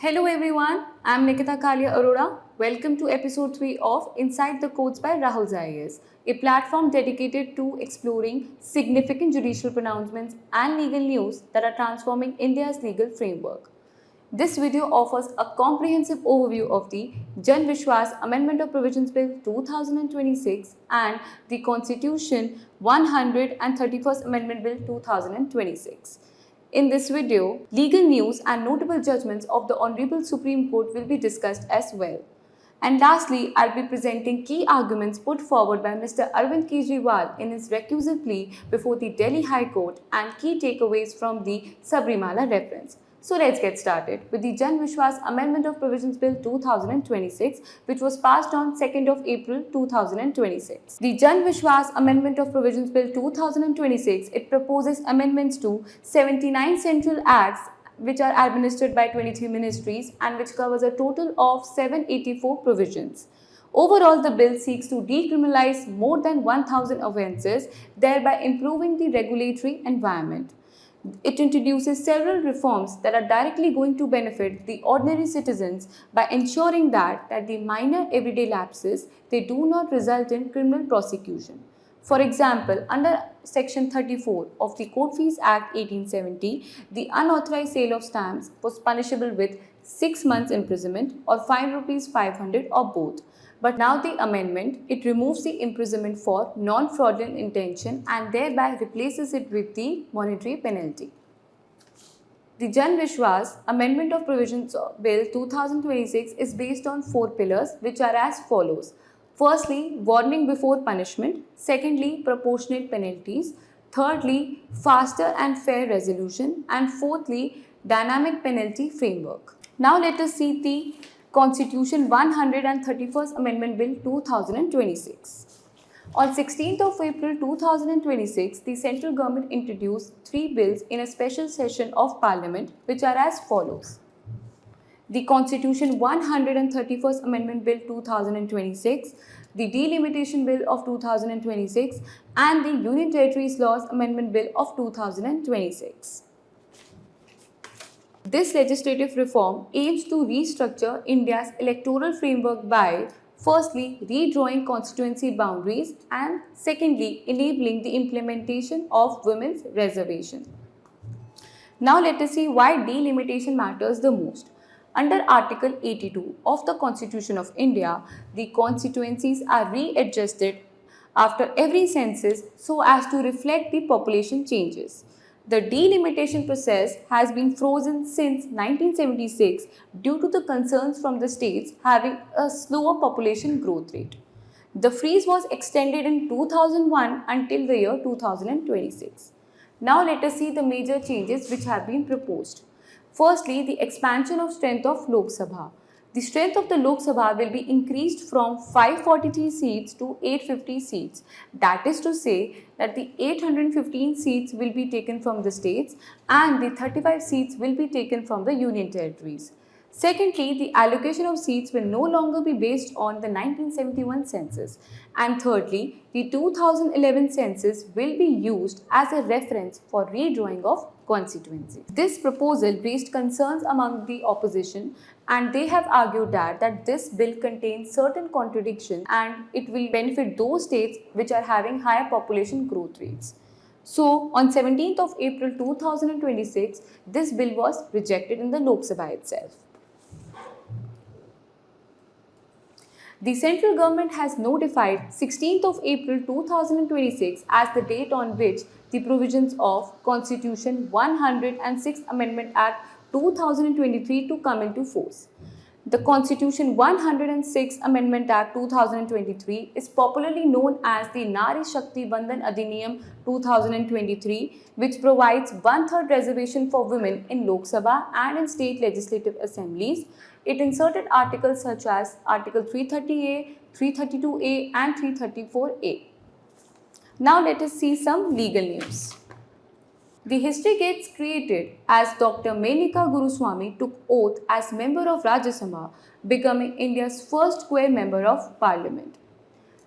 Hello everyone, I'm Nikita Kalia Arora. Welcome to episode 3 of Inside the Courts by Rahul IAS, a platform dedicated to exploring significant judicial pronouncements and legal news that are transforming India's legal framework. This video offers a comprehensive overview of the Jan Vishwas Amendment of Provisions Bill 2026 and the Constitution 131st Amendment Bill 2026. In this video, legal news and notable judgments of the Hon'ble Supreme Court will be discussed as well. And lastly, I'll be presenting key arguments put forward by Mr Arvind Kejriwal in his recusal plea before the Delhi High Court and key takeaways from the Sabrimala Reference. So let's get started with the Jan Vishwas Amendment of Provisions Bill 2026, which was passed on 2nd of April 2026. The Jan Vishwas Amendment of Provisions Bill 2026, it proposes amendments to 79 central acts which are administered by 23 ministries and which covers a total of 784 provisions. Overall, the bill seeks to decriminalize more than 1,000 offences, thereby improving the regulatory environment. It introduces several reforms that are directly going to benefit the ordinary citizens by ensuring that the minor everyday lapses, they do not result in criminal prosecution. For example, under Section 34 of the Court Fees Act 1870, the unauthorized sale of stamps was punishable with 6 months imprisonment or fine rupees 500 or both. But now the amendment, it removes the imprisonment for non-fraudulent intention and thereby replaces it with the monetary penalty. The Jan Vishwas Amendment of Provisions Bill 2026 is based on 4 pillars which are as follows. Firstly, warning before punishment. Secondly, proportionate penalties. Thirdly, faster and fair resolution. And fourthly, dynamic penalty framework. Now let us see the Constitution 131st Amendment Bill 2026. On 16th of April 2026, the central government introduced 3 bills in a special session of Parliament which are as follows. The Constitution 131st Amendment Bill 2026, the Delimitation Bill of 2026 and the Union Territories Laws Amendment Bill of 2026. This legislative reform aims to restructure India's electoral framework by firstly redrawing constituency boundaries and secondly enabling the implementation of women's reservation. Now let us see why delimitation matters the most. Under Article 82 of the Constitution of India, the constituencies are readjusted after every census so as to reflect the population changes. The delimitation process has been frozen since 1976 due to the concerns from the states having a slower population growth rate. The freeze was extended in 2001 until the year 2026. Now let us see the major changes which have been proposed. Firstly, the expansion of strength of Lok Sabha. The strength of the Lok Sabha will be increased from 543 seats to 850 seats. That is to say that the 815 seats will be taken from the states and the 35 seats will be taken from the union territories. Secondly, the allocation of seats will no longer be based on the 1971 census. And thirdly, the 2011 census will be used as a reference for redrawing of constituencies. This proposal raised concerns among the opposition and they have argued that this bill contains certain contradictions and it will benefit those states which are having higher population growth rates. So, on 17th of April 2026, this bill was rejected in the Lok Sabha itself. The central government has notified 16th of April 2026 as the date on which the provisions of Constitution 106th Amendment Act 2023 to come into force. The Constitution 106th Amendment Act 2023 is popularly known as the Nari Shakti Bandhan Adhiniyam 2023, which provides 1/3 reservation for women in Lok Sabha and in state legislative assemblies. It inserted articles such as Article 330A, 332A and 334A. Now let us see some legal news. The history gets created as Dr. Menika Guruswamy took oath as member of Rajya Sabha, becoming India's first queer member of Parliament.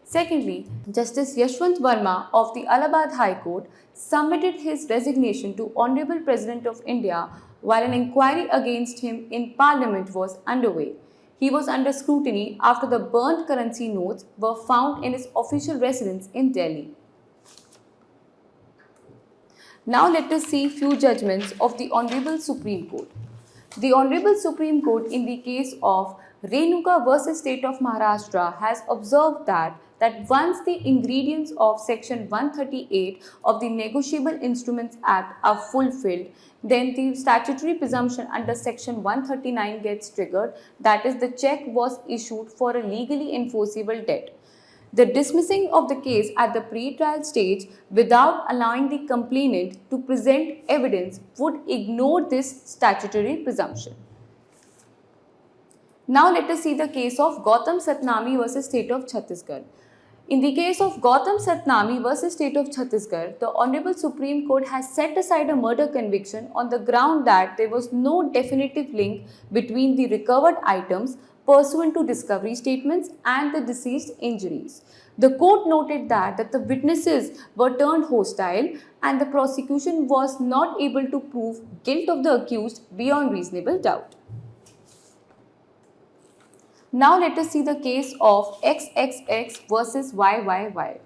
Secondly, Justice Yashwant Verma of the Allahabad High Court submitted his resignation to Honorable President of India while an inquiry against him in Parliament was underway. He was under scrutiny after the burnt currency notes were found in his official residence in Delhi. Now let us see few judgments of the Hon'ble Supreme Court. The Hon'ble Supreme Court in the case of Renuka versus State of Maharashtra has observed that once the ingredients of Section 138 of the Negotiable Instruments Act are fulfilled, then the statutory presumption under Section 139 gets triggered, that is, the check was issued for a legally enforceable debt. The dismissing of the case at the pre-trial stage without allowing the complainant to present evidence would ignore this statutory presumption. Now let us see the case of Gautam Satnami versus State of Chhattisgarh. In the case of Gautam Satnami versus State of Chhattisgarh, the Hon'ble Supreme Court has set aside a murder conviction on the ground that there was no definitive link between the recovered items pursuant to discovery statements and the deceased injuries. The court noted that the witnesses were turned hostile and the prosecution was not able to prove guilt of the accused beyond reasonable doubt. Now let us see the case of XXX versus YYY.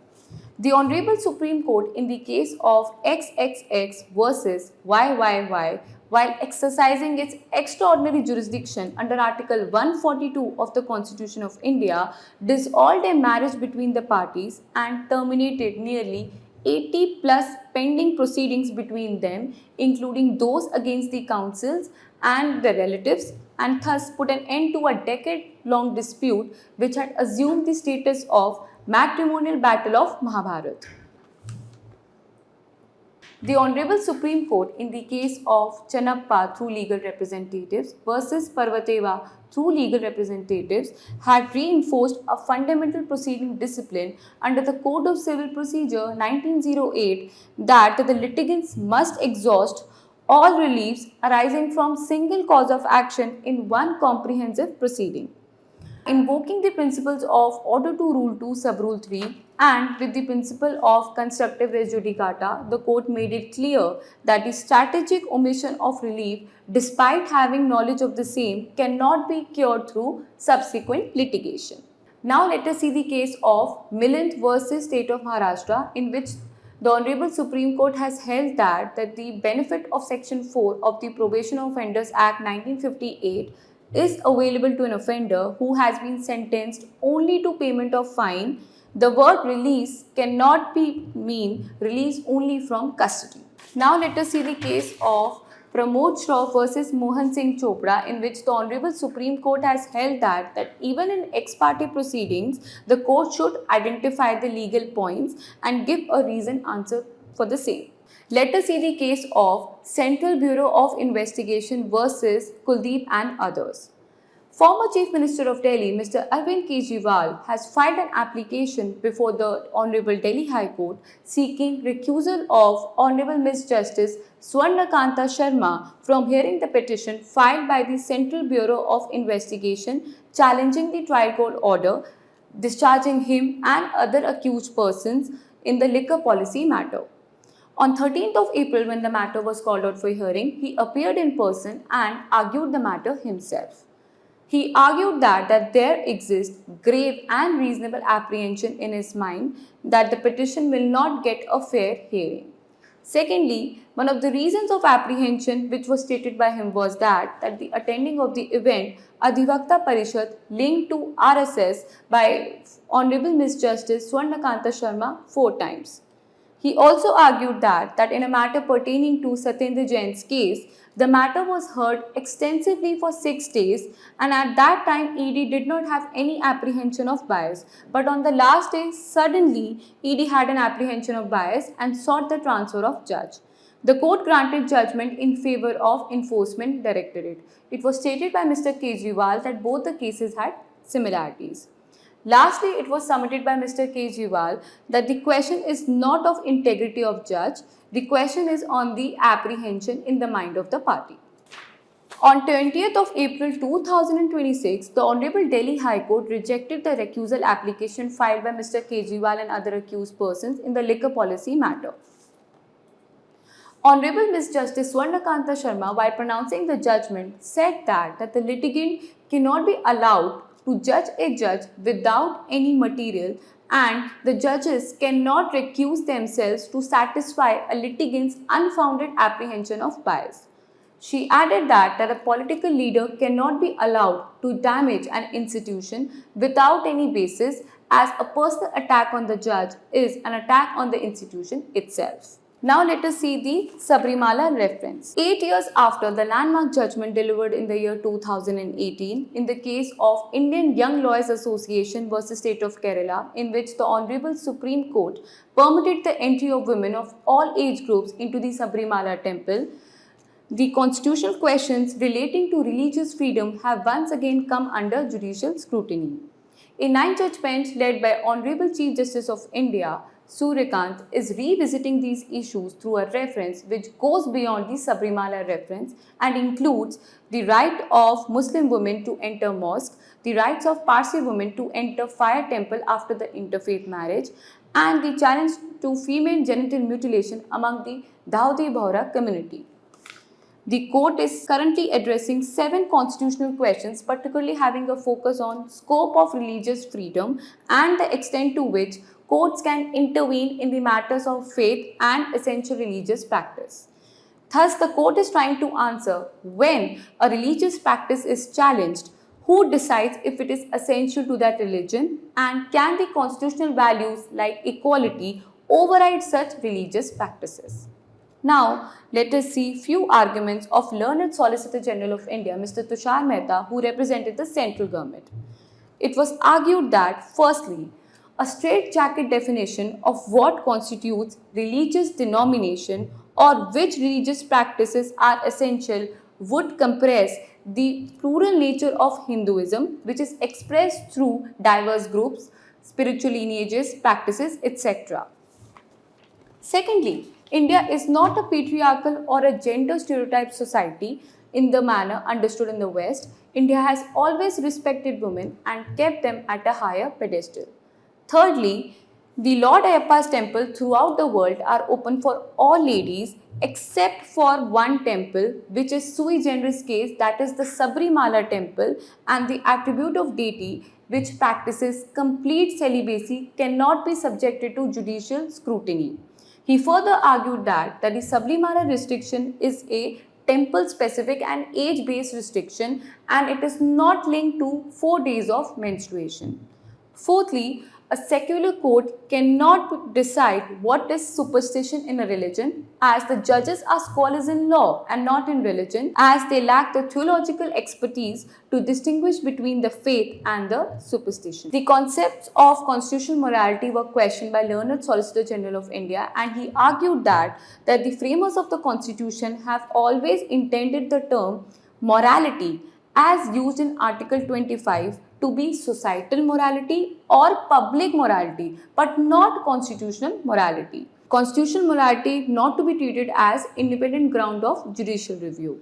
The Hon'ble Supreme Court in the case of XXX versus YYY, while exercising its extraordinary jurisdiction under Article 142 of the Constitution of India, dissolved a marriage between the parties and terminated nearly 80 plus pending proceedings between them, including those against the counsels and the relatives, and thus put an end to a decade-long dispute which had assumed the status of matrimonial battle of Mahabharat. The Hon'ble Supreme Court in the case of Chanappa through legal representatives versus Parvateva through legal representatives had reinforced a fundamental proceeding discipline under the Code of Civil Procedure 1908 that the litigants must exhaust all reliefs arising from single cause of action in one comprehensive proceeding. Invoking the principles of Order 2 Rule 2 Sub Rule 3 and with the principle of constructive res judicata, the court made it clear that the strategic omission of relief, despite having knowledge of the same, cannot be cured through subsequent litigation. Now let us see the case of Milind versus State of Maharashtra, in which the Hon'ble Supreme Court has held that the benefit of Section 4 of the Probation Offenders Act 1958 is available to an offender who has been sentenced only to payment of fine. The word release cannot mean release only from custody. Now let us see the case of Pramod Shroff versus Mohan Singh Chopra, in which the Hon'ble Supreme Court has held that even in ex parte proceedings, the court should identify the legal points and give a reasoned answer for the same. Let us see the case of Central Bureau of Investigation versus Kuldeep and others. Former Chief Minister of Delhi, Mr Arvind Kejriwal, has filed an application before the Honorable Delhi High Court seeking recusal of Honorable Ms Justice Swarnakanta Sharma from hearing the petition filed by the Central Bureau of Investigation challenging the trial court order discharging him and other accused persons in the liquor policy matter. On 13th of April, when the matter was called out for hearing, he appeared in person and argued the matter himself. He argued that there exists grave and reasonable apprehension in his mind that the petition will not get a fair hearing. Secondly, one of the reasons of apprehension which was stated by him was that the attending of the event Adhivakta Parishad linked to RSS by Honorable Ms Justice Swarnakanta Sharma 4 times. He also argued that in a matter pertaining to Satyendra Jain's case, the matter was heard extensively for 6 days, and at that time ED did not have any apprehension of bias. But on the last day, suddenly ED had an apprehension of bias and sought the transfer of judge. The court granted judgment in favor of Enforcement Directorate. It was stated by Mr Kejriwal that both the cases had similarities. Lastly, it was submitted by Mr Kejriwal that the question is not of integrity of judge, the question is on the apprehension in the mind of the party. On 20th of April 2026, the Honorable Delhi High Court rejected the recusal application filed by Mr Kejriwal and other accused persons in the liquor policy matter. Honorable Ms. Justice Swarnakanta Sharma, while pronouncing the judgment, said that the litigant cannot be allowed to judge a judge without any material, and the judges cannot recuse themselves to satisfy a litigant's unfounded apprehension of bias. She added that a political leader cannot be allowed to damage an institution without any basis, as a personal attack on the judge is an attack on the institution itself. Now let us see the Sabrimala Reference. 8 years after the landmark judgment delivered in the year 2018 in the case of Indian Young Lawyers Association versus State of Kerala, in which the Hon'ble Supreme Court permitted the entry of women of all age groups into the Sabrimala temple, the constitutional questions relating to religious freedom have once again come under judicial scrutiny. A 9-judge bench led by Honorable Chief Justice of India, Suryakant, is revisiting these issues through a reference which goes beyond the Sabrimala reference and includes the right of Muslim women to enter mosque, the rights of Parsi women to enter fire temple after the interfaith marriage, and the challenge to female genital mutilation among the Dawoodi Bohra community. The court is currently addressing 7 constitutional questions, particularly having a focus on scope of religious freedom and the extent to which courts can intervene in the matters of faith and essential religious practice. Thus, the court is trying to answer when a religious practice is challenged, who decides if it is essential to that religion, and can the constitutional values like equality override such religious practices. Now, let us see few arguments of learned Solicitor General of India, Mr. Tushar Mehta, who represented the central government. It was argued that, firstly, a straitjacket definition of what constitutes religious denomination or which religious practices are essential would compress the plural nature of Hinduism, which is expressed through diverse groups, spiritual lineages, practices, etc. Secondly, India is not a patriarchal or a gender stereotype society in the manner understood in the West. India has always respected women and kept them at a higher pedestal. Thirdly, the Lord Ayyappa's temple throughout the world are open for all ladies except for one temple, which is sui generis case, that is the Sabarimala temple, and the attribute of deity which practices complete celibacy cannot be subjected to judicial scrutiny. He further argued that the Sabrimala restriction is a temple-specific and age-based restriction, and it is not linked to 4 days of menstruation. Fourthly, a secular court cannot decide what is superstition in a religion, as the judges are scholars in law and not in religion, as they lack the theological expertise to distinguish between the faith and the superstition. The concepts of constitutional morality were questioned by learned Solicitor General of India, and he argued that the framers of the constitution have always intended the term morality as used in Article 25 to be societal morality or public morality, but not constitutional morality. Constitutional morality not to be treated as independent ground of judicial review.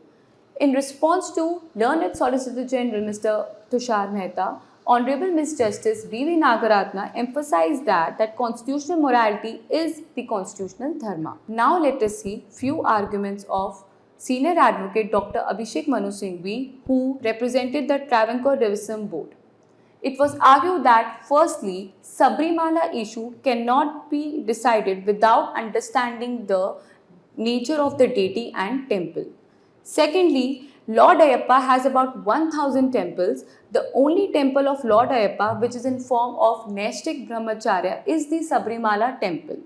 In response to learned Solicitor General Mr. Tushar Mehta, Honorable Ms. Justice B.V. Nagaratna emphasized that constitutional morality is the constitutional dharma. Now let us see few arguments of Senior Advocate Dr. Abhishek Manu Singhvi, who represented the Travancore Division Board. It was argued that, firstly, Sabrimala issue cannot be decided without understanding the nature of the deity and temple. Secondly, Lord Ayyappa has about 1000 temples. The only temple of Lord Ayyappa which is in form of Naistik Brahmacharya is the Sabrimala temple.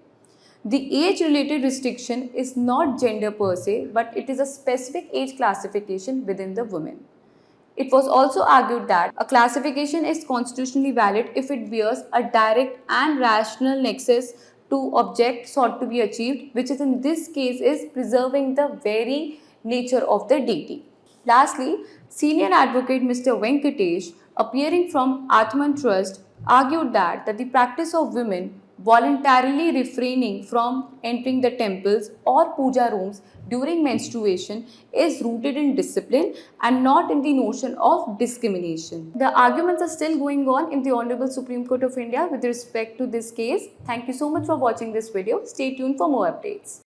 The age-related restriction is not gender per se, but it is a specific age classification within the women. It was also argued that a classification is constitutionally valid if it bears a direct and rational nexus to object sought to be achieved, which is in this case is preserving the very nature of the deity. Lastly, Senior Advocate Mr. Venkatesh, appearing from Atman Trust, argued that the practice of women voluntarily refraining from entering the temples or puja rooms during menstruation is rooted in discipline and not in the notion of discrimination. The arguments are still going on in the Hon'ble Supreme Court of India with respect to this case. Thank you so much for watching this video. Stay tuned for more updates.